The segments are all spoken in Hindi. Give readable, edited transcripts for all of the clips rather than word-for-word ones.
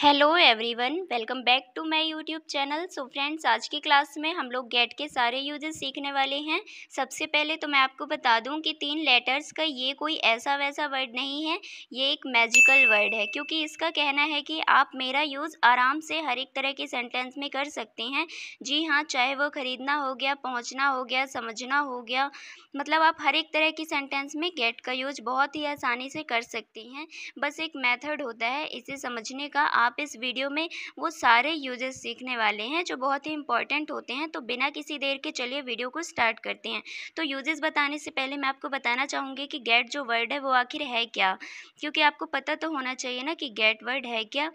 Hello everyone, welcome back to my YouTube channel. So friends, आज की क्लास में हम लोग गेट के सारे यूजेस सीखने वाले हैं। सबसे पहले तो मैं आपको बता दूं कि 3 लेटर्स का ये कोई ऐसा वैसा वर्ड नहीं है, ये एक मैजिकल वर्ड है, क्योंकि इसका कहना है कि आप मेरा यूज़ आराम से हर एक तरह के सेंटेंस में कर सकते हैं। जी हाँ, चाहे वो ख़रीदना हो गया, पहुँचना हो गया, समझना हो गया, मतलब आप हर एक तरह की सेंटेंस में गेट का यूज बहुत ही आसानी से कर सकती हैं। बस एक मेथड होता है इसे समझने का। आप इस वीडियो में वो सारे यूजेस सीखने वाले हैं जो बहुत ही इंपॉर्टेंट होते हैं। तो बिना किसी देर के चलिए वीडियो को स्टार्ट करते हैं। तो यूजेस बताने से पहले मैं आपको बताना चाहूँगी कि गेट जो वर्ड है वो आखिर है क्या, क्योंकि आपको पता तो होना चाहिए ना कि गेट वर्ड है क्या।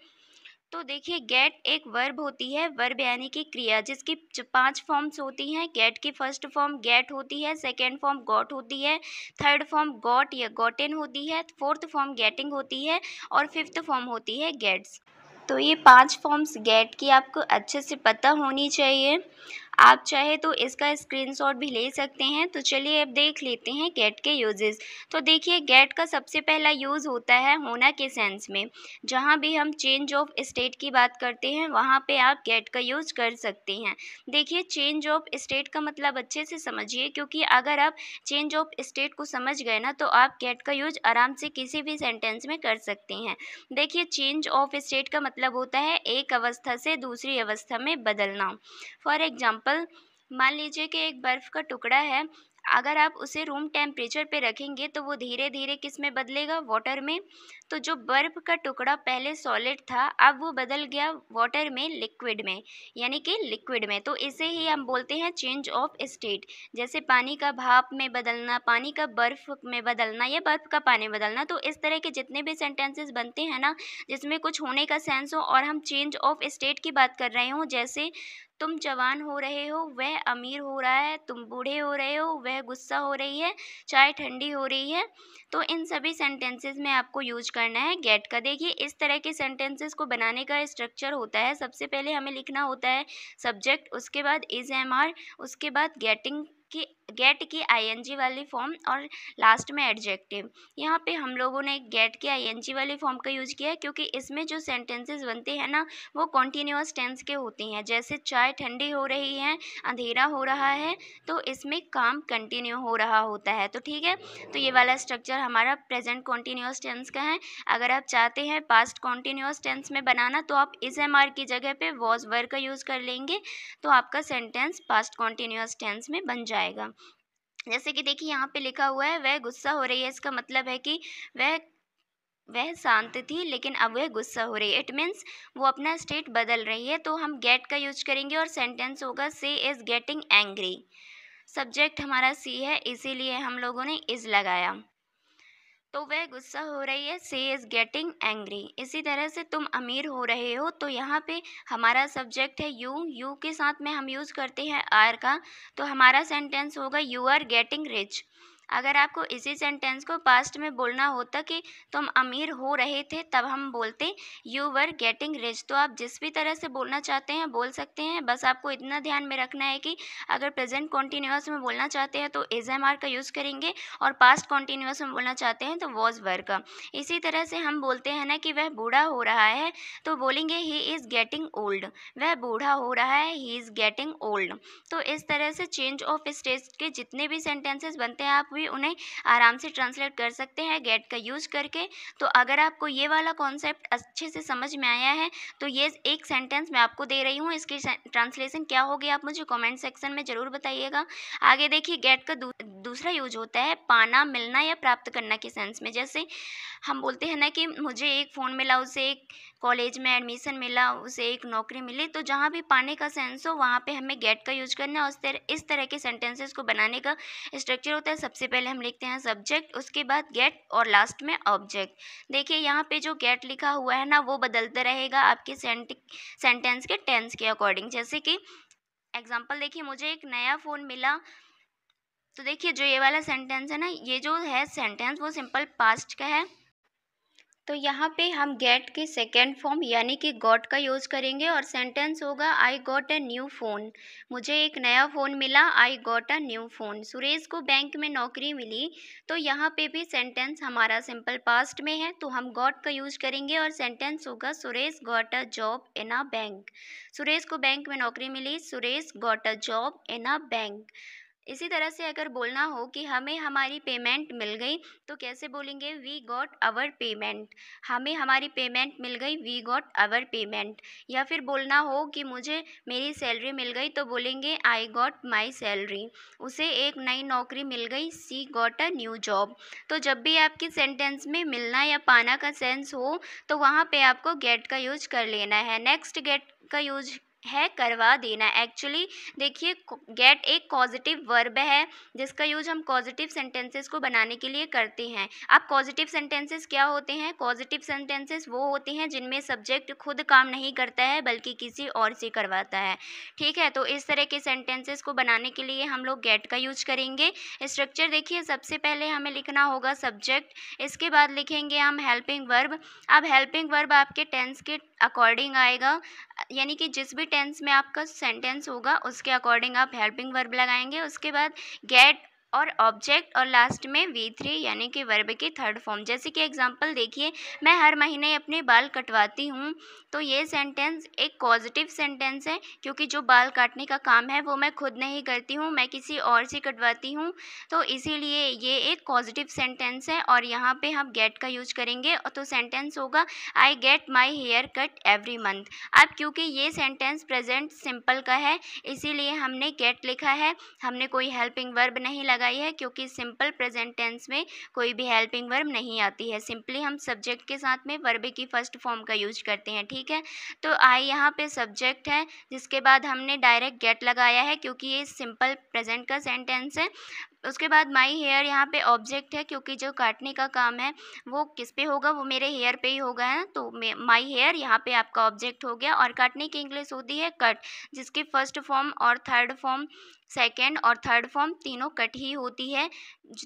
तो देखिए, गेट एक वर्ब होती है, वर्ब यानी कि क्रिया, जिसकी 5 फॉर्म्स होती हैं। गेट की फर्स्ट फॉर्म गेट होती है, सेकेंड फॉर्म गॉट होती है, थर्ड फॉर्म गॉट या गॉटेन होती है, फोर्थ फॉर्म गेटिंग होती है और फिफ्थ फॉर्म होती है गेट्स। तो ये 5 फॉर्म्स गेट की आपको अच्छे से पता होनी चाहिए। आप चाहे तो इसका स्क्रीनशॉट भी ले सकते हैं। तो चलिए अब देख लेते हैं गेट के यूजेस। तो देखिए, गेट का सबसे पहला यूज़ होता है होना के सेंस में। जहाँ भी हम चेंज ऑफ स्टेट की बात करते हैं वहाँ पे आप गेट का यूज़ कर सकते हैं। देखिए, चेंज ऑफ स्टेट का मतलब अच्छे से समझिए, क्योंकि अगर आप चेंज ऑफ स्टेट को समझ गए ना तो आप गेट का यूज आराम से किसी भी सेंटेंस में कर सकते हैं। देखिए, चेंज ऑफ स्टेट का मतलब होता है एक अवस्था से दूसरी अवस्था में बदलना। फॉर एग्जाम्पल, मान लीजिए कि एक बर्फ़ का टुकड़ा है। अगर आप उसे रूम टेम्परेचर पे रखेंगे तो वो धीरे धीरे किस में बदलेगा, वाटर में। तो जो बर्फ़ का टुकड़ा पहले सॉलिड था, अब वो बदल गया वाटर में, लिक्विड में, यानी कि लिक्विड में। तो इसे ही हम बोलते हैं चेंज ऑफ स्टेट। जैसे पानी का भाप में बदलना, पानी का बर्फ़ में बदलना या बर्फ़ का पानी में बदलना। तो इस तरह के जितने भी सेंटेंसेस बनते हैं ना, जिसमें कुछ होने का सेंस हो और हम चेंज ऑफ स्टेट की बात कर रहे हों, जैसे तुम जवान हो रहे हो, वह अमीर हो रहा है, तुम बूढ़े हो रहे हो, वह गुस्सा हो रही है, चाय ठंडी हो रही है। तो इन सभी सेंटेंसेस में आपको यूज करना है गेट का। देखिए, इस तरह के सेंटेंसेस को बनाने का स्ट्रक्चर होता है। सबसे पहले हमें लिखना होता है सब्जेक्ट, उसके बाद इज एम आर, उसके बाद गेट की आईएनजी वाली फॉर्म और लास्ट में एडजेक्टिव। यहाँ पे हम लोगों ने गेट की आईएनजी वाली फॉर्म का यूज किया है, क्योंकि इसमें जो सेंटेंसेस बनते हैं ना वो कॉन्टिन्यूअस टेंस के होते हैं। जैसे चाय ठंडी हो रही है, अंधेरा हो रहा है, तो इसमें काम कंटिन्यू हो रहा होता है। तो ठीक है, तो ये वाला स्ट्रक्चर हमारा प्रेजेंट कॉन्टिन्यूअस टेंस का है। अगर आप चाहते हैं पास्ट कॉन्टिन्यूअस टेंस में बनाना तो आप इज एम आर की जगह पे वॉज वर का यूज़ कर लेंगे, तो आपका सेंटेंस पास्ट कॉन्टिन्यूअस टेंस में बन जाएगा। जैसे कि देखिए, यहाँ पे लिखा हुआ है वह गुस्सा हो रही है। इसका मतलब है कि वह वह शांत थी लेकिन अब वह गुस्सा हो रही है। इट मीन्स वो अपना स्टेट बदल रही है। तो हम गेट का यूज करेंगे और सेंटेंस होगा सी इज़ गेटिंग एंग्री। सब्जेक्ट हमारा सी है, इसीलिए हम लोगों ने इज़ लगाया। तो वह गुस्सा हो रही है, सी इज़ गेटिंग एंग्री। इसी तरह से तुम अमीर हो रहे हो, तो यहाँ पे हमारा सब्जेक्ट है यू के साथ में हम यूज़ करते हैं आर का। तो हमारा सेंटेंस होगा यू आर गेटिंग रिच। अगर आपको इसी सेंटेंस को पास्ट में बोलना होता कि तुम अमीर हो रहे थे, तब हम बोलते यू वर गेटिंग रिच। तो आप जिस भी तरह से बोलना चाहते हैं बोल सकते हैं। बस आपको इतना ध्यान में रखना है कि अगर प्रेजेंट कॉन्टिन्यूअस में बोलना चाहते हैं तो इज एम आर का यूज़ करेंगे, और पास्ट कॉन्टिन्यूअस में बोलना चाहते हैं तो वॉज वर का। इसी तरह से हम बोलते हैं ना कि वह बूढ़ा हो रहा है, तो बोलेंगे ही इज़ गेटिंग ओल्ड। वह बूढ़ा हो रहा है, ही इज़ गेटिंग ओल्ड। तो इस तरह से चेंज ऑफ स्टेट के जितने भी सेंटेंसेस बनते हैं आप भी उन्हें आराम से ट्रांसलेट कर सकते हैं गेट का यूज़ करके। तो अगर आपको ये वाला कॉन्सेप्ट अच्छे से समझ में आया है तो ये एक सेंटेंस मैं आपको दे रही हूँ, इसकी ट्रांसलेशन क्या होगी आप मुझे कमेंट सेक्शन में ज़रूर बताइएगा। आगे देखिए, गेट का दूसरा यूज होता है पाना, मिलना या प्राप्त करना के सेंस में। जैसे हम बोलते हैं ना कि मुझे एक फ़ोन मिला, उसे एक कॉलेज में एडमिशन मिला, उसे एक नौकरी मिली। तो जहाँ भी पाने का सेंस हो वहाँ पे हमें गेट का यूज करना है। इस तरह के सेंटेंसेस को बनाने का स्ट्रक्चर होता है। सबसे पहले हम लिखते हैं सब्जेक्ट, उसके बाद गेट और लास्ट में ऑब्जेक्ट। देखिए, यहाँ पे जो गेट लिखा हुआ है ना वो बदलता रहेगा आपके सेंटेंस के टेंस के अकॉर्डिंग। जैसे कि एग्जाम्पल देखिए, मुझे एक नया फ़ोन मिला। तो देखिए, जो ये वाला सेंटेंस है ना, ये जो है सेंटेंस वो सिंपल पास्ट का है। तो यहाँ पे हम गेट के सेकेंड फॉर्म यानी कि गॉट का यूज़ करेंगे और सेंटेंस होगा I got a new phone. मुझे एक नया फ़ोन मिला, I got a new phone. Suresh को बैंक में नौकरी मिली, तो यहाँ पे भी सेंटेंस हमारा सिंपल पास्ट में है, तो हम गॉट का यूज़ करेंगे और सेंटेंस होगा Suresh got a job in a bank. Suresh को बैंक में नौकरी मिली, Suresh got a job in a bank. इसी तरह से अगर बोलना हो कि हमें हमारी पेमेंट मिल गई, तो कैसे बोलेंगे? We got our payment. हमें हमारी पेमेंट मिल गई, वी गॉट आवर पेमेंट। या फिर बोलना हो कि मुझे मेरी सैलरी मिल गई, तो बोलेंगे आई गॉट माई सैलरी। उसे एक नई नौकरी मिल गई, सी गॉट अ न्यू जॉब। तो जब भी आपके सेंटेंस में मिलना या पाना का सेंस हो, तो वहाँ पे आपको गेट का यूज कर लेना है। नेक्स्ट गेट का यूज है करवा देना। एक्चुअली देखिए, गेट एक पॉजिटिव वर्ब है जिसका यूज हम पॉजिटिव सेंटेंसेस को बनाने के लिए करते हैं। अब पॉजिटिव सेंटेंसेस क्या होते हैं? पॉजिटिव सेंटेंसेस वो होते हैं जिनमें सब्जेक्ट खुद काम नहीं करता है बल्कि किसी और से करवाता है। ठीक है, तो इस तरह के सेंटेंसेस को बनाने के लिए हम लोग गेट का यूज करेंगे। स्ट्रक्चर देखिए, सबसे पहले हमें लिखना होगा सब्जेक्ट, इसके बाद लिखेंगे हम हेल्पिंग वर्ब। अब हेल्पिंग वर्ब आपके टेंस के अकॉर्डिंग आएगा, यानी कि जिस भी टेंस में आपका सेंटेंस होगा उसके अकॉर्डिंग आप हेल्पिंग वर्ब लगाएंगे। उसके बाद गेट और ऑब्जेक्ट और लास्ट में V3 यानी कि वर्ब की थर्ड फॉर्म। जैसे कि एग्जांपल देखिए, मैं हर महीने अपने बाल कटवाती हूँ, तो ये सेंटेंस एक पॉजिटिव सेंटेंस है क्योंकि जो बाल काटने का काम है वो मैं खुद नहीं करती हूँ, मैं किसी और से कटवाती हूँ, तो इसीलिए ये एक पॉजिटिव सेंटेंस है और यहाँ पे हम गेट का यूज करेंगे। तो सेंटेंस होगा I get my hair cut every month. अब क्योंकि ये सेंटेंस प्रेजेंट सिंपल का है, इसीलिए हमने गेट लिखा है, हमने कोई हेल्पिंग वर्ब नहीं लगाई है क्योंकि सिंपल प्रेजेंट टेंस में कोई भी हेल्पिंग वर्ब नहीं आती है। सिंपली हम सब्जेक्ट के साथ में वर्ब की फर्स्ट फॉर्म का यूज करते हैं। ठीक है, तो आई यहाँ पे सब्जेक्ट है, जिसके बाद हमने डायरेक्ट गेट लगाया है क्योंकि ये सिंपल प्रेजेंट का सेंटेंस है। उसके बाद माई हेयर यहाँ पे ऑब्जेक्ट है क्योंकि जो काटने का काम है वो किस पे होगा? वो मेरे हेयर पे ही होगा, है ना, तो माई हेयर यहाँ पे आपका ऑब्जेक्ट हो गया। और काटने की इंग्लिश होती है कट, जिसकी फर्स्ट फॉर्म और थर्ड फॉर्म, सेकेंड और थर्ड फॉर्म तीनों कट ही होती है।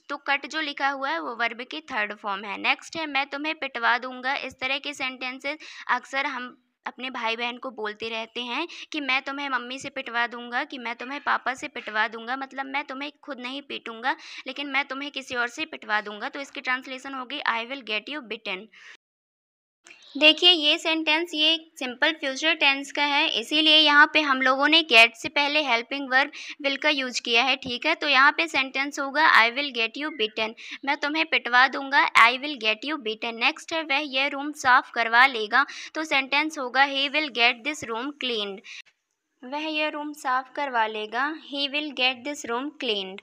तो कट जो लिखा हुआ है वो वर्ब की थर्ड फॉर्म है। नेक्स्ट है मैं तुम्हें पिटवा दूंगा। इस तरह के सेंटेंसेस अक्सर हम अपने भाई बहन को बोलते रहते हैं कि मैं तुम्हें मम्मी से पिटवा दूंगा, कि मैं तुम्हें पापा से पिटवा दूंगा, मतलब मैं तुम्हें खुद नहीं पीटूंगा लेकिन मैं तुम्हें किसी और से पिटवा दूंगा। तो इसकी ट्रांसलेशन होगी आई विल गेट यू बिटन। देखिए, ये सेंटेंस ये सिंपल फ्यूचर टेंस का है, इसीलिए यहाँ पे हम लोगों ने गेट से पहले हेल्पिंग वर्ब विल का यूज किया है। ठीक है, तो यहाँ पे सेंटेंस होगा I will get you beaten. मैं तुम्हें पिटवा दूंगा, I will get you beaten. Next है वह यह रूम साफ करवा लेगा, तो सेंटेंस होगा he will get this room cleaned. वह यह रूम साफ करवा लेगा, he will get this room cleaned.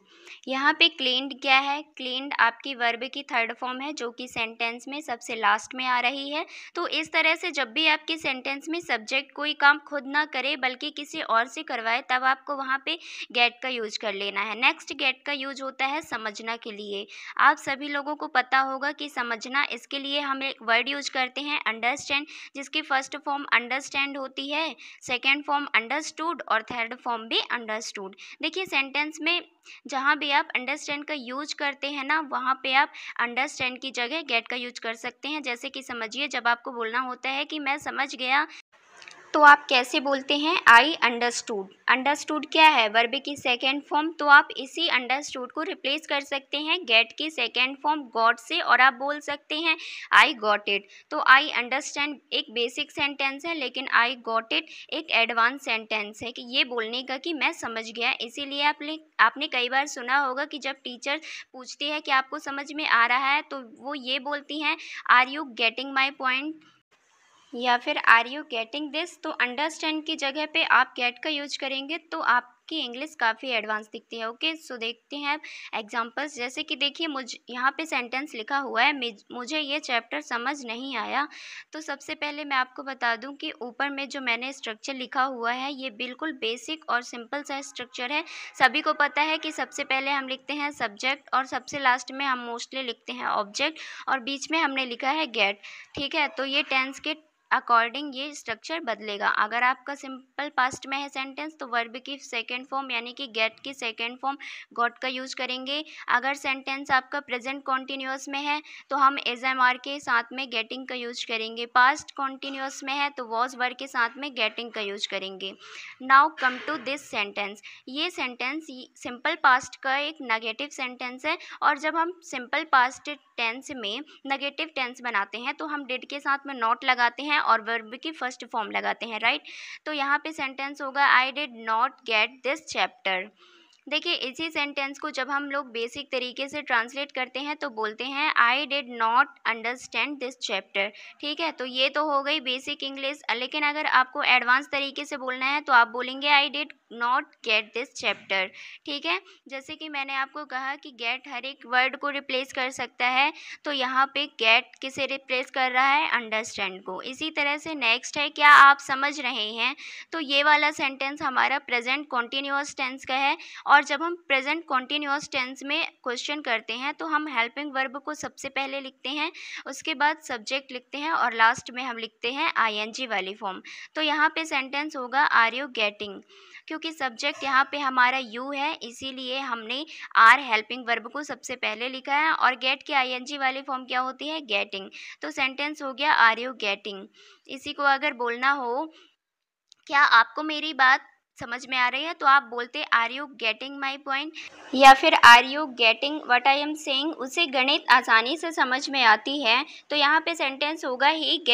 यहाँ पे क्लीन्ड क्या है? क्लीन्ड आपकी वर्ब की थर्ड फॉर्म है जो कि सेंटेंस में सबसे लास्ट में आ रही है। तो इस तरह से जब भी आपके सेंटेंस में सब्जेक्ट कोई काम खुद ना करे बल्कि किसी और से करवाए, तब आपको वहाँ पे गेट का यूज कर लेना है। नेक्स्ट गेट का यूज होता है समझना के लिए। आप सभी लोगों को पता होगा कि समझना, इसके लिए हम एक वर्ड यूज करते हैं अंडरस्टैंड, जिसकी फर्स्ट फॉर्म अंडरस्टैंड होती है, सेकेंड फॉर्म अंडरस्टूड और थर्ड फॉर्म भी अंडरस्टूड। देखिए, सेंटेंस में जहाँ भी आप अंडरस्टैंड का यूज करते हैं ना, वहाँ पे आप अंडरस्टैंड की जगह गेट का यूज कर सकते हैं। जैसे कि समझिए, जब आपको बोलना होता है कि मैं समझ गया, तो आप कैसे बोलते हैं? I understood. अंडरस्टूड क्या है? वर्ब की सेकेंड फॉर्म, तो आप इसी अंडरस्टूड को रिप्लेस कर सकते हैं गेट की सेकेंड फॉर्म गॉट से और आप बोल सकते हैं आई गॉट इट। तो आई अंडरस्टैंड एक बेसिक सेंटेंस है, लेकिन आई गॉट इट एक एडवांस सेंटेंस है कि ये बोलने का कि मैं समझ गया। इसीलिए आपने कई बार सुना होगा कि जब टीचर पूछती है कि आपको समझ में आ रहा है, तो वो ये बोलती हैं are you getting my point, या फिर आर यू गेटिंग दिस। तो अंडरस्टैंड की जगह पे आप गेट का यूज करेंगे तो आपकी इंग्लिश काफ़ी एडवांस दिखती है। ओके, सो देखते हैं एग्जांपल्स। जैसे कि देखिए, यहाँ पे सेंटेंस लिखा हुआ है मुझे ये चैप्टर समझ नहीं आया। तो सबसे पहले मैं आपको बता दूं कि ऊपर में जो मैंने स्ट्रक्चर लिखा हुआ है ये बिल्कुल बेसिक और सिंपल सा स्ट्रक्चर है। सभी को पता है कि सबसे पहले हम लिखते हैं सब्जेक्ट और सबसे लास्ट में हम मोस्टली लिखते हैं ऑब्जेक्ट और बीच में हमने लिखा है गेट। ठीक है, तो ये टेंस के अकॉर्डिंग ये स्ट्रक्चर बदलेगा। अगर आपका सिंपल पास्ट में है सेंटेंस तो वर्ब की सेकंड फॉर्म यानी कि गेट की सेकंड फॉर्म गॉट का यूज करेंगे। अगर सेंटेंस आपका प्रेजेंट कॉन्टिन्यूअस में है तो हम एज एम आर के साथ में गेटिंग का यूज करेंगे। पास्ट कॉन्टिन्यूअस में है तो वॉज वर्ब के साथ में गेटिंग का यूज करेंगे। Now come to this sentence. ये सेंटेंस सिंपल पास्ट का एक नेगेटिव सेंटेंस है, और जब हम सिंपल पास्ट टेंस में नेगेटिव टेंस बनाते हैं तो हम डिड के साथ में नॉट लगाते हैं और वर्ब की फर्स्ट फॉर्म लगाते हैं, राइट। तो यहाँ पे सेंटेंस होगा I did not get this chapter. देखिए इसी सेंटेंस को जब हम लोग बेसिक तरीके से ट्रांसलेट करते हैं तो बोलते हैं I did not understand this chapter. ठीक है, तो ये तो हो गई बेसिक इंग्लिश। लेकिन अगर आपको एडवांस तरीके से बोलना है तो आप बोलेंगे I did not get this chapter. ठीक है, जैसे कि मैंने आपको कहा कि गेट हर एक वर्ड को रिप्लेस कर सकता है, तो यहाँ पे गेट किसे रिप्लेस कर रहा है, अंडरस्टैंड को। इसी तरह से नेक्स्ट है, क्या आप समझ रहे हैं। तो ये वाला सेंटेंस हमारा प्रेजेंट कॉन्टिन्यूअस टेंस का है, और जब हम प्रेजेंट कॉन्टिन्यूअस टेंस में क्वेश्चन करते हैं तो हम हेल्पिंग वर्ब को सबसे पहले लिखते हैं, उसके बाद सब्जेक्ट लिखते हैं और लास्ट में हम लिखते हैं आईएनजी वाली फॉर्म। तो यहाँ पे सेंटेंस होगा आर यू गेटिंग। क्योंकि सब्जेक्ट यहाँ पे हमारा यू है इसीलिए हमने आर हेल्पिंग वर्ब को सबसे पहले लिखा है, और गेट की आईएनजी वाली फॉर्म क्या होती है, गेटिंग। तो सेंटेंस हो गया आर यू गेटिंग। इसी को अगर बोलना हो, क्या आपको मेरी बात समझ में आ रही है, तो आप बोलते are you getting my point, या फिर are you getting what I am saying. उसे गणित आसानी से समझ में आती है, तो यहाँ पे सेंटेंस होगा ही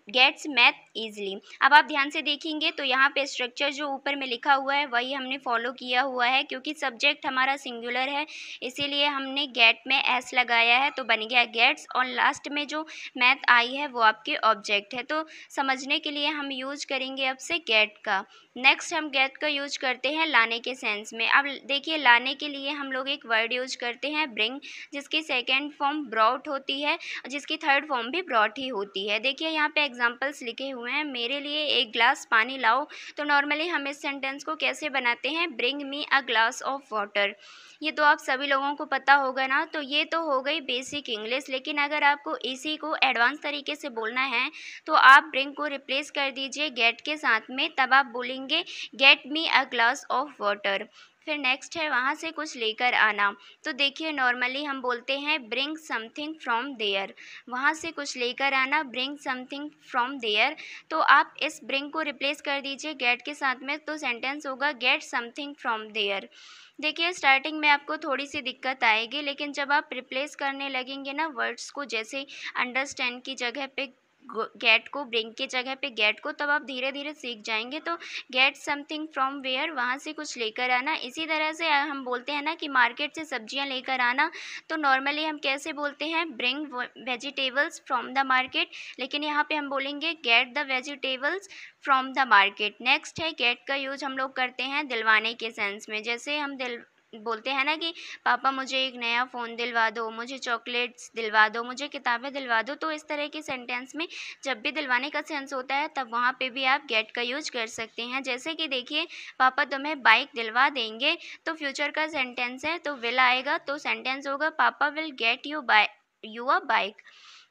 गेट्स मैथ ईजिली। अब आप ध्यान से देखेंगे तो यहाँ पे स्ट्रक्चर जो ऊपर में लिखा हुआ है वही हमने फॉलो किया हुआ है, क्योंकि सब्जेक्ट हमारा सिंगुलर है इसीलिए हमने गेट में एस लगाया है तो बन गया गेट्स, और लास्ट में जो मैथ आई है वो आपके ऑब्जेक्ट है। तो समझने के लिए हम यूज करेंगे अब से गेट का। नेक्स्ट हम गेट का यूज करते हैं लाने के सेंस में। अब देखिए लाने के लिए हम लोग एक वर्ड यूज करते हैं ब्रिंग, जिसकी सेकेंड फॉर्म ब्रॉट होती है, जिसकी थर्ड फॉर्म भी ब्रॉट ही होती है। देखिए यहाँ पे एग्जांपल्स लिखे हुए हैं, मेरे लिए एक ग्लास पानी लाओ। तो नॉर्मली हम इस सेंटेंस को कैसे बनाते हैं, bring me a glass of water. ये तो आप सभी लोगों को पता होगा ना। तो ये तो हो गई बेसिक इंग्लिश, लेकिन अगर आपको इसी को एडवांस तरीके से बोलना है तो आप ब्रिंग को रिप्लेस कर दीजिए गेट के साथ में, तब आप बोलेंगे get me a glass of water. फिर नेक्स्ट है वहाँ से कुछ लेकर आना। तो देखिए नॉर्मली हम बोलते हैं ब्रिंग समथिंग फ्रॉम देयर, वहाँ से कुछ लेकर आना, ब्रिंग समथिंग फ्रॉम देयर। तो आप इस ब्रिंग को रिप्लेस कर दीजिए गेट के साथ में, तो सेंटेंस होगा गेट समथिंग फ्रॉम देयर। देखिए स्टार्टिंग में आपको थोड़ी सी दिक्कत आएगी, लेकिन जब आप रिप्लेस करने लगेंगे ना वर्ड्स को, जैसे अंडरस्टैंड की जगह पे गेट को, ब्रिंग की जगह पे गेट को, तब आप धीरे धीरे सीख जाएंगे। तो गेट समथिंग फ्रॉम वेयर, वहाँ से कुछ लेकर आना। इसी तरह से हम बोलते हैं ना कि मार्केट से सब्जियाँ लेकर आना, तो नॉर्मली हम कैसे बोलते हैं, bring vegetables from the market, लेकिन यहाँ पे हम बोलेंगे get the vegetables from the market. Next है गेट का यूज हम लोग करते हैं दिलवाने के सेंस में। जैसे हम बोलते हैं ना कि पापा मुझे एक नया फ़ोन दिलवा दो, मुझे चॉकलेट्स दिलवा दो, मुझे किताबें दिलवा दो। तो इस तरह के सेंटेंस में जब भी दिलवाने का सेंस होता है तब वहाँ पे भी आप गेट का यूज कर सकते हैं। जैसे कि देखिए पापा तुम्हें बाइक दिलवा देंगे, तो फ्यूचर का सेंटेंस है तो विल आएगा, तो सेंटेंस होगा पापा will get you a bike.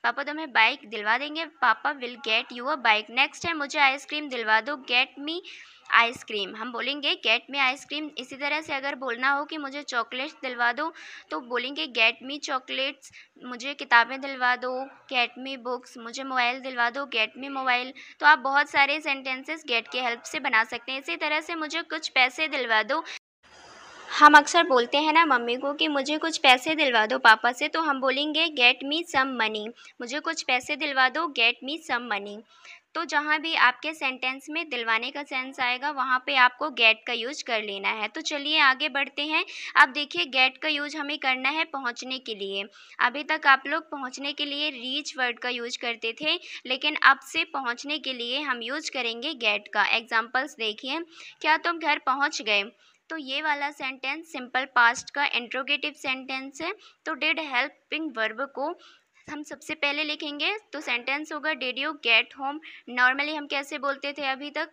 पापा तुम्हें बाइक दिलवा देंगे, पापा will get you a bike. Next है मुझे आइसक्रीम दिलवा दो, गेट मी आइसक्रीम। हम बोलेंगे गेट मी आइसक्रीम। इसी तरह से अगर बोलना हो कि मुझे चॉकलेट्स दिलवा दो तो बोलेंगे गेट मी चॉकलेट्स। मुझे किताबें दिलवा दो, गेट मी बुक्स। मुझे मोबाइल दिलवा दो, गेट मी मोबाइल। तो आप बहुत सारे सेंटेंसेस गेट के हेल्प से बना सकते हैं। इसी तरह से मुझे कुछ पैसे दिलवा दो, हम अक्सर बोलते हैं ना मम्मी को कि मुझे कुछ पैसे दिलवा दो पापा से, तो हम बोलेंगे गेट मी सम मनी। मुझे कुछ पैसे दिलवा दो, गेट मी सम मनी। तो जहाँ भी आपके सेंटेंस में दिलवाने का सेंस आएगा वहाँ पे आपको गेट का यूज कर लेना है। तो चलिए आगे बढ़ते हैं। अब देखिए गेट का यूज हमें करना है पहुँचने के लिए। अभी तक आप लोग पहुँचने के लिए रीच वर्ड का यूज करते थे, लेकिन अब से पहुँचने के लिए हम यूज करेंगे गेट का। एग्जाम्पल्स देखिए, क्या तुम घर पहुँच गए। तो ये वाला सेंटेंस सिंपल पास्ट का इंट्रोगेटिव सेंटेंस है। तो डिड हेल्पिंग वर्ब को हम सबसे पहले लिखेंगे, तो सेंटेंस होगा did you get home. Normally हम कैसे बोलते थे अभी तक,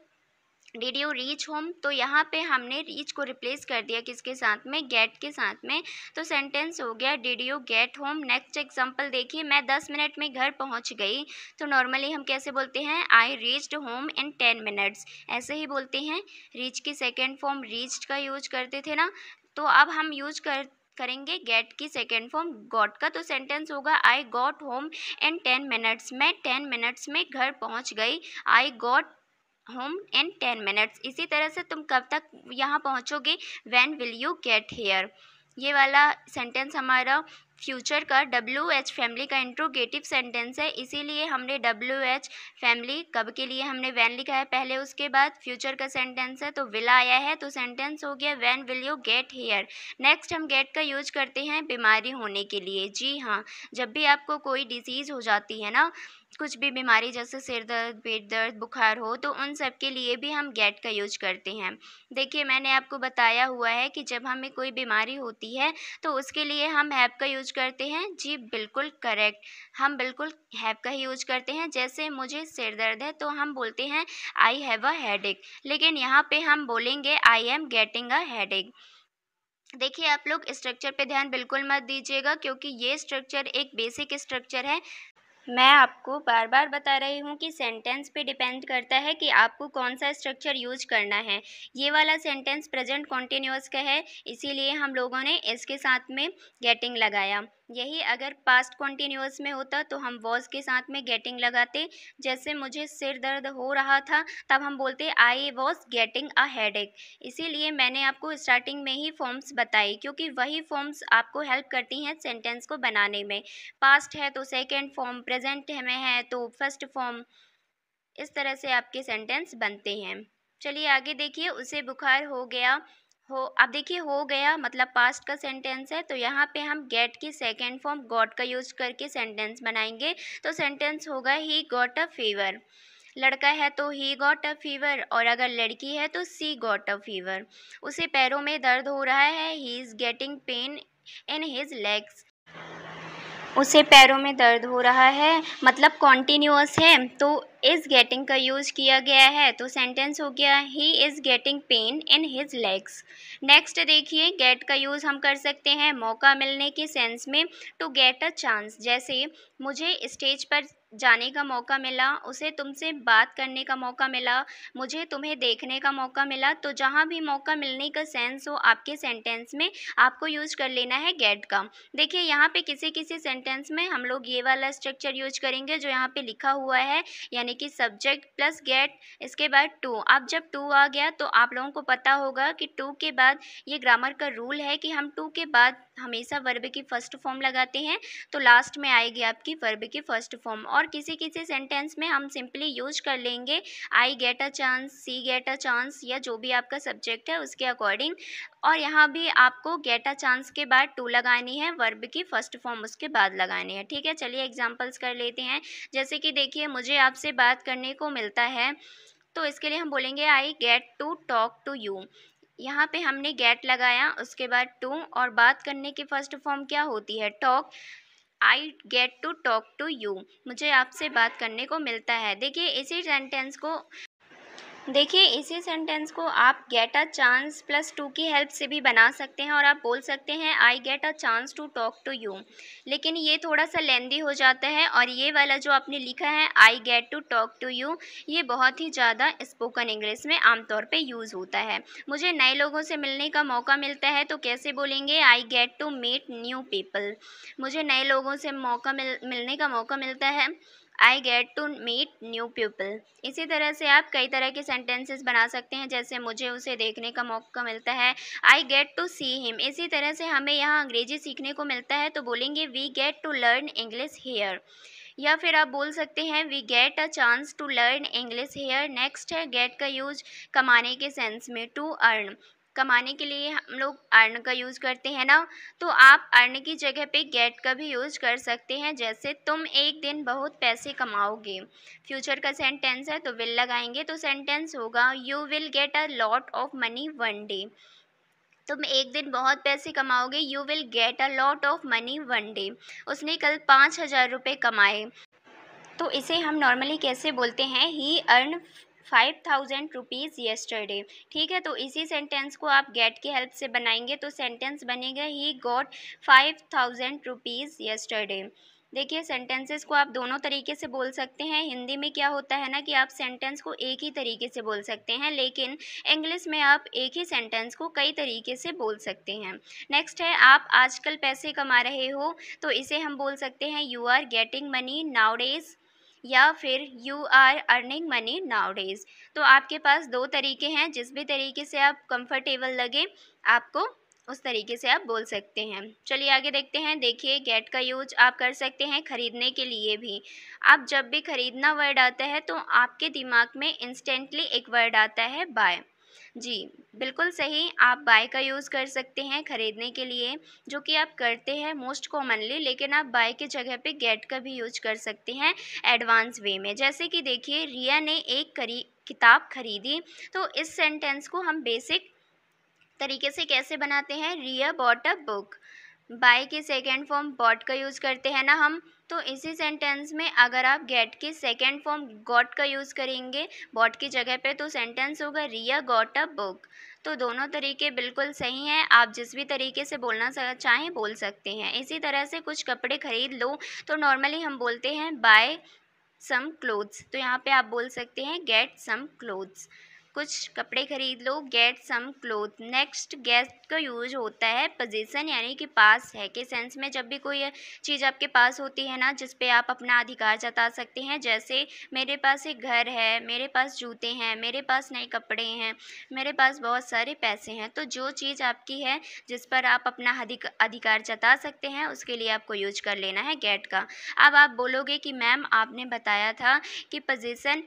डिड यू रीच होम, तो यहाँ पे हमने रीच को रिप्लेस कर दिया किसके साथ में, गेट के साथ में। तो सेंटेंस हो गया did you get home. Next example देखिए, मैं 10 मिनट में घर पहुँच गई। तो नॉर्मली हम कैसे बोलते हैं, I reached home in 10 minutes, ऐसे ही बोलते हैं। रीच की सेकेंड फॉर्म रीच्ड का यूज करते थे ना, तो अब हम यूज करेंगे गेट की सेकेंड फॉर्म गॉट का। तो सेंटेंस होगा I got home in 10 minutes, मैं 10 मिनट्स में घर पहुंच गई। I got home in 10 minutes. इसी तरह से तुम कब तक यहाँ पहुँचोगे, when will you get here. ये वाला सेंटेंस हमारा फ्यूचर का WH फैमिली का इंट्रोगेटिव सेंटेंस है, इसीलिए हमने WH फैमिली कब के लिए हमने व्हेन लिखा है पहले, उसके बाद फ्यूचर का सेंटेंस है तो विल आया है, तो सेंटेंस हो गया when will you get hair. Next हम गेट का यूज करते हैं बीमारी होने के लिए। जी हाँ, जब भी आपको कोई डिजीज़ हो जाती है ना, कुछ भी बीमारी जैसे सिर दर्द, पेट दर्द, बुखार हो, तो उन सब के लिए भी हम गेट का यूज करते हैं। देखिए मैंने आपको बताया हुआ है कि जब हमें कोई बीमारी होती है तो उसके लिए हम हैव का यूज करते हैं। जी बिल्कुल करेक्ट, हम बिल्कुल हैव का ही यूज करते हैं। जैसे मुझे सिर दर्द है तो हम बोलते हैं आई हैव अ हेडेक, लेकिन यहाँ पे हम बोलेंगे I am getting a headache. देखिए आप लोग स्ट्रक्चर पे ध्यान बिल्कुल मत दीजिएगा, क्योंकि ये स्ट्रक्चर एक बेसिक स्ट्रक्चर है। मैं आपको बार बार बता रही हूँ कि सेंटेंस पे डिपेंड करता है कि आपको कौन सा स्ट्रक्चर यूज करना है। ये वाला सेंटेंस प्रेजेंट कॉन्टिन्यूअस का है, इसीलिए हम लोगों ने इसके साथ में गेटिंग लगाया। यही अगर पास्ट कॉन्टिन्यूअस में होता तो हम वॉज के साथ में गेटिंग लगाते। जैसे मुझे सिर दर्द हो रहा था, तब हम बोलते I was getting a headache. इसीलिए मैंने आपको स्टार्टिंग में ही फॉर्म्स बताई, क्योंकि वही फॉर्म्स आपको हेल्प करती हैं सेंटेंस को बनाने में। पास्ट है तो सेकेंड फॉर्म, प्रेजेंट में है तो फर्स्ट फॉर्म, इस तरह से आपके सेंटेंस बनते हैं। चलिए आगे देखिए, उसे बुखार हो गया। हो, अब देखिए हो गया मतलब पास्ट का सेंटेंस है, तो यहाँ पे हम गेट की सेकेंड फॉर्म गॉट का यूज करके सेंटेंस बनाएंगे। तो सेंटेंस होगा ही गॉट अ फीवर। लड़का है तो ही गॉट अ फीवर, और अगर लड़की है तो सी गॉट अ फीवर। उसे पैरों में दर्द हो रहा है, he is getting pain in his legs. उसे पैरों में दर्द हो रहा है मतलब कॉन्टिन्यूअस है, तो इज़ गेटिंग का यूज़ किया गया है, तो सेंटेंस हो गया he is getting pain in his legs. Next देखिए, गेट का यूज़ हम कर सकते हैं मौका मिलने के सेंस में, टू गेट अ चांस। जैसे मुझे स्टेज पर जाने का मौका मिला, उसे तुमसे बात करने का मौका मिला, मुझे तुम्हें देखने का मौका मिला। तो जहाँ भी मौका मिलने का सेंस हो आपके सेंटेंस में, आपको यूज कर लेना है गेट का। देखिए यहाँ पे किसी किसी सेंटेंस में हम लोग ये वाला स्ट्रक्चर यूज करेंगे जो यहाँ पे लिखा हुआ है, यानी कि सब्जेक्ट प्लस गेट, इसके बाद टू। अब जब टू आ गया तो आप लोगों को पता होगा कि टू के बाद, ये ग्रामर का रूल है कि हम टू के बाद हमेशा वर्ब की फर्स्ट फॉर्म लगाते हैं, तो लास्ट में आएगी आपकी वर्ब की फर्स्ट फॉर्म। और किसी किसी सेंटेंस में हम सिंपली यूज कर लेंगे I get a chance, see get a chance, या जो भी आपका सब्जेक्ट है उसके अकॉर्डिंग। और यहाँ भी आपको गेट अ चांस के बाद टू लगानी है, वर्ब की फर्स्ट फॉर्म उसके बाद लगानी है। ठीक है, चलिए एग्जांपल्स कर लेते हैं। जैसे कि देखिए मुझे आपसे बात करने को मिलता है, तो इसके लिए हम बोलेंगे I get to talk to you. यहाँ पे हमने गेट लगाया, उसके बाद टू, और बात करने की फर्स्ट फॉर्म क्या होती है, talk. I get to talk to you, मुझे आपसे बात करने को मिलता है। इसी सेंटेंस को आप gate a chance plus two की हेल्प से भी बना सकते हैं, और आप बोल सकते हैं I get a chance to talk to you. लेकिन ये थोड़ा सा लेंदी हो जाता है, और ये वाला जो आपने लिखा है I get to talk to you, ये बहुत ही ज़्यादा स्पोकन इंग्लिश में आमतौर पे यूज़ होता है। मुझे नए लोगों से मिलने का मौका मिलता है, तो कैसे बोलेंगे, I get to meet new people. मुझे नए लोगों से मिलने का मौका मिलता है, I get to meet new people. इसी तरह से आप कई तरह के सेंटेंसेस बना सकते हैं, जैसे मुझे उसे देखने का मौका मिलता है, I get to see him. इसी तरह से हमें यहाँ अंग्रेजी सीखने को मिलता है, तो बोलेंगे we get to learn English here. या फिर आप बोल सकते हैं we get a chance to learn English here. Next है गेट का यूज कमाने के सेंस में, टू अर्न। कमाने के लिए हम लोग अर्न का यूज़ करते हैं ना, तो आप अर्न की जगह पे गेट का भी यूज़ कर सकते हैं। जैसे तुम एक दिन बहुत पैसे कमाओगे, फ्यूचर का सेंटेंस है तो विल लगाएंगे, तो सेंटेंस होगा you will get a lot of money one day. तुम एक दिन बहुत पैसे कमाओगे, you will get a lot of money one day. उसने कल 5,000 रुपये कमाए, तो इसे हम नॉर्मली कैसे बोलते हैं, ही अर्न ₹5000 येस्टरडे। ठीक है, तो इसी सेंटेंस को आप गेट की हेल्प से बनाएंगे तो सेंटेंस बनेगा ही गॉट ₹5000 येस्टरडे। देखिए, सेंटेंसेस को आप दोनों तरीके से बोल सकते हैं। हिंदी में क्या होता है ना कि आप सेंटेंस को एक ही तरीके से बोल सकते हैं, लेकिन इंग्लिश में आप एक ही सेंटेंस को कई तरीके से बोल सकते हैं। नेक्स्ट है, आप आजकल पैसे कमा रहे हो, तो इसे हम बोल सकते हैं you are getting money nowadays, या फिर you are earning money nowadays. तो आपके पास दो तरीके हैं, जिस भी तरीके से आप कंफर्टेबल लगे आपको उस तरीके से आप बोल सकते हैं। चलिए आगे देखते हैं। देखिए, गेट का यूज आप कर सकते हैं खरीदने के लिए भी। आप जब भी खरीदना वर्ड आता है तो आपके दिमाग में इंस्टेंटली एक वर्ड आता है बाय। जी बिल्कुल सही, आप बाय का यूज़ कर सकते हैं खरीदने के लिए, जो कि आप करते हैं मोस्ट कॉमनली, लेकिन आप बाय के जगह पे गेट का भी यूज कर सकते हैं एडवांस वे में। जैसे कि देखिए, रिया ने एक किताब खरीदी, तो इस सेंटेंस को हम बेसिक तरीके से कैसे बनाते हैं, रिया बॉट अ बुक। बाय के सेकेंड फॉर्म बॉट का यूज़ करते हैं ना हम, तो इसी सेंटेंस में अगर आप गेट के सेकेंड फॉर्म गॉट का यूज़ करेंगे बॉट की जगह पे, तो सेंटेंस होगा रिया गॉट अ बुक। तो दोनों तरीके बिल्कुल सही हैं, आप जिस भी तरीके से बोलना चाहें बोल सकते हैं। इसी तरह से कुछ कपड़े खरीद लो, तो नॉर्मली हम बोलते हैं बाय सम क्लोथ्स, तो यहाँ पे आप बोल सकते हैं गेट सम क्लोथ्स। कुछ कपड़े खरीद लो, get some cloth. Next, get का यूज होता है पोजीशन यानी कि पास है के सेंस में। जब भी कोई चीज़ आपके पास होती है ना जिस पे आप अपना अधिकार जता सकते हैं, जैसे मेरे पास एक घर है, मेरे पास जूते हैं, मेरे पास नए कपड़े हैं, मेरे पास बहुत सारे पैसे हैं, तो जो चीज़ आपकी है जिस पर आप अपना अधिकार जता सकते हैं उसके लिए आपको यूज कर लेना है गेट का। अब आप बोलोगे कि मैम आपने बताया था कि पोजीशन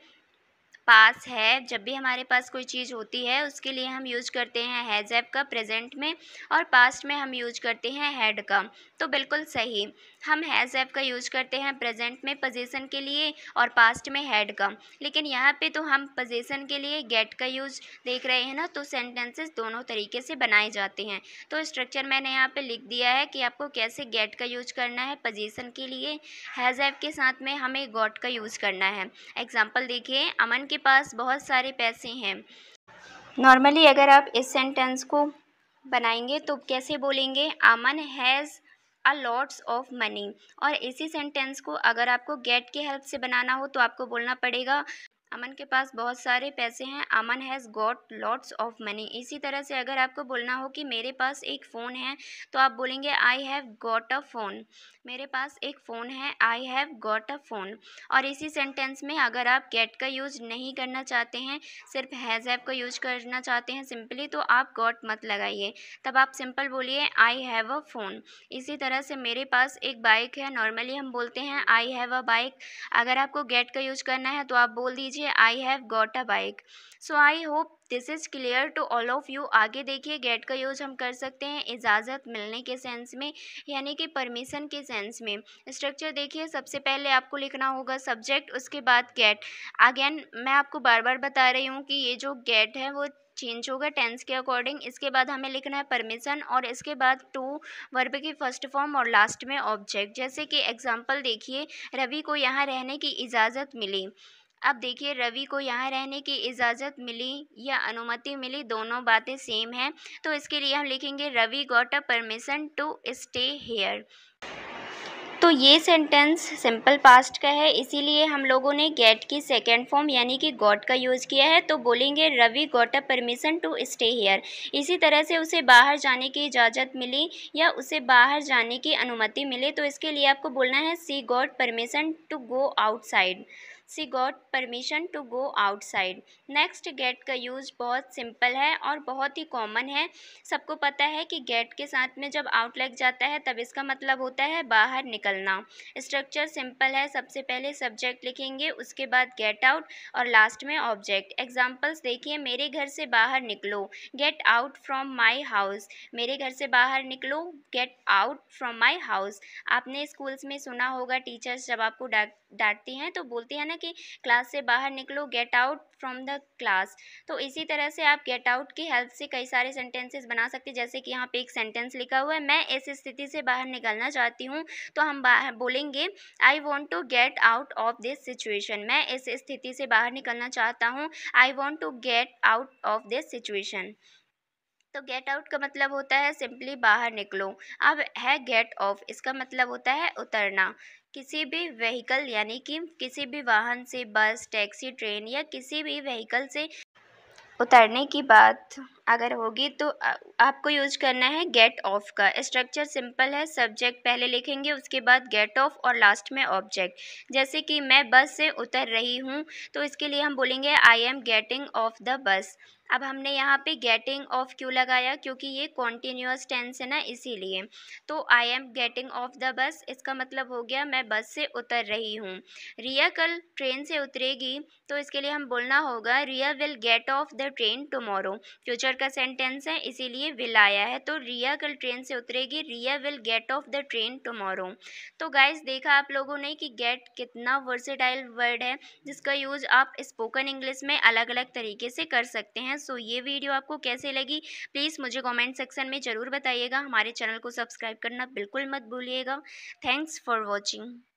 पास है, जब भी हमारे पास कोई चीज़ होती है उसके लिए हम यूज करते हैं हैज़ हैव का प्रेजेंट में, और पास्ट में हम यूज करते हैं हैड का। तो बिल्कुल सही, हम हैज़ हैव का यूज करते हैं प्रेजेंट में पोजीशन के लिए और पास्ट में हैड का, लेकिन यहाँ पे तो हम पोजीशन के लिए गेट का यूज देख रहे हैं ना, तो सेंटेंसेस दोनों तरीके से बनाए जाते हैं। तो स्ट्रक्चर मैंने यहाँ पे लिख दिया है कि आपको कैसे गेट का यूज करना है पोजीशन के लिए, हैज़ हैव के साथ में हमें गॉट का यूज करना है। एग्जाम्पल देखिए, अमन के पास बहुत सारे पैसे हैं। नॉर्मली अगर आप इस सेंटेंस को बनाएंगे तो कैसे बोलेंगे, Aman has a lots of money. और इसी सेंटेंस को अगर आपको गेट की हेल्प से बनाना हो तो आपको बोलना पड़ेगा अमन के पास बहुत सारे पैसे हैं, Aman has got lots of money. इसी तरह से अगर आपको बोलना हो कि मेरे पास एक फ़ोन है, तो आप बोलेंगे आई हैव गॉट अ फ़ोन। मेरे पास एक फ़ोन है, आई हैव गॉट अ फ़ोन। और इसी सेंटेंस में अगर आप गेट का यूज़ नहीं करना चाहते हैं, सिर्फ हैज़ हैव का यूज करना चाहते हैं सिंपली, तो आप गॉट मत लगाइए, तब आप सिंपल बोलिए आई हैव अ फ़ोन। इसी तरह से मेरे पास एक बाइक है, नॉर्मली हम बोलते हैं आई हैव अ बाइक। अगर आपको गेट का यूज करना है तो आप बोल दीजिए I have got a bike. So I hope this is clear to all of you. आगे देखिए, गेट का यूज हम कर सकते हैं इजाज़त मिलने के सेंस में, यानी कि परमिशन के सेंस में। स्ट्रक्चर देखिए, सबसे पहले आपको लिखना होगा सब्जेक्ट, उसके बाद गेट। अगेन मैं आपको बार बार बता रही हूँ कि ये जो गेट है वो चेंज होगा टेंस के अकॉर्डिंग। इसके बाद हमें लिखना है परमिशन, और इसके बाद टू वर्ब की फर्स्ट फॉर्म और लास्ट में ऑब्जेक्ट। जैसे कि एग्जांपल देखिए, रवि को यहाँ रहने की इजाज़त मिली। अब देखिए, रवि को यहाँ रहने की इजाज़त मिली या अनुमति मिली, दोनों बातें सेम हैं, तो इसके लिए हम लिखेंगे Ravi got a permission to stay here. तो ये सेंटेंस सिंपल पास्ट का है, इसीलिए हम लोगों ने गेट की सेकेंड फॉर्म यानी कि गॉट का यूज़ किया है। तो बोलेंगे Ravi got a permission to stay here. इसी तरह से उसे बाहर जाने की इजाज़त मिली या उसे बाहर जाने की अनुमति मिली, तो इसके लिए आपको बोलना है she got permission to go outside. She got permission to go outside. Next, get का यूज़ बहुत सिंपल है और बहुत ही कॉमन है। सबको पता है कि गेट के साथ में जब आउट लग जाता है तब इसका मतलब होता है बाहर निकलना। स्ट्रक्चर सिंपल है, सबसे पहले सब्जेक्ट लिखेंगे, उसके बाद गेट आउट और लास्ट में ऑब्जेक्ट। एग्जाम्पल्स देखिए, मेरे घर से बाहर निकलो, get out from my house. मेरे घर से बाहर निकलो, get out from my house. आपने स्कूल्स में सुना होगा टीचर्स जब आपको डांटती हैं तो बोलती है ना कि क्लास से बाहर निकलो, get out from the class. तो इसी तरह से आप गेट आउट की हेल्प से कई सारे सेंटेंसेस बना सकते हैं। जैसे कि यहाँ पे एक सेंटेंस लिखा हुआ है, मैं इस स्थिति से बाहर निकलना चाहती हूँ, तो हम बाहर बोलेंगे I want to get out of this situation. मैं इस स्थिति से बाहर निकलना चाहता हूँ, I want to get out of this situation. तो गेट आउट का मतलब होता है सिंपली बाहर निकलो। अब है गेट ऑफ, इसका मतलब होता है उतरना। किसी भी व्हीकल यानी कि किसी भी वाहन से, बस, टैक्सी, ट्रेन या किसी भी व्हीकल से उतरने की बात अगर होगी तो आपको यूज करना है गेट ऑफ का। स्ट्रक्चर सिंपल है, सब्जेक्ट पहले लिखेंगे, उसके बाद गेट ऑफ और लास्ट में ऑब्जेक्ट। जैसे कि मैं बस से उतर रही हूँ, तो इसके लिए हम बोलेंगे I am getting off the bus. अब हमने यहाँ पे गेटिंग ऑफ क्यों लगाया, क्योंकि ये कॉन्टीन्यूअस टेंस है ना, इसीलिए। तो I am getting off the bus, इसका मतलब हो गया मैं बस से उतर रही हूँ। रिया कल ट्रेन से उतरेगी, तो इसके लिए हम बोलना होगा Riya will get off the train tomorrow. Future का सेंटेंस है, इसीलिए विल आया है। तो रिया कल ट्रेन से उतरेगी, Riya will get off the train tomorrow. तो गाइस, देखा आप लोगों ने कि गेट कितना वर्सेटाइल वर्ड है, जिसका यूज आप स्पोकन इंग्लिश में अलग अलग तरीके से कर सकते हैं। सो ये वीडियो आपको कैसे लगी, प्लीज़ मुझे कमेंट सेक्शन में ज़रूर बताइएगा। हमारे चैनल को सब्सक्राइब करना बिल्कुल मत भूलिएगा। Thanks for watching.